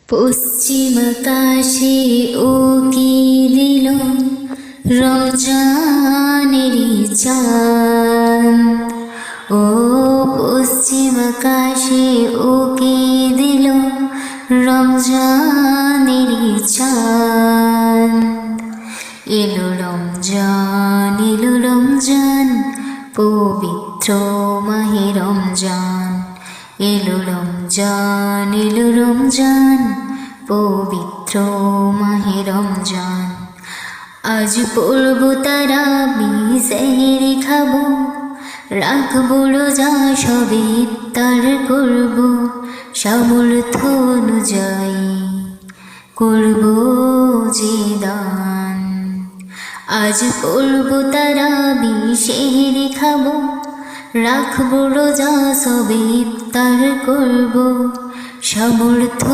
পশ্চিম আকাশে উকি দিল রমজানেরই চাঁদ। ও পশ্চিম আকাশে উকি দিল রমজানেরই চাঁদ। এলো রমজান, এলো রমজান, পবিত্র মাহে রমজান। এলো রমজান, এলো রমজান, পবিত্র মাহে রমজান। আজ পড়ব তারাবি, সেহরি খাবো, রাখবো রোজা, সবে ইফতার করব, সামর্থ্য অনুযায়ী করব যে দান। আজ পড়ব তারাবি, সেহরি খাবো, রাখবো রোজা, সবে ইফতার করব, সামর্থ্য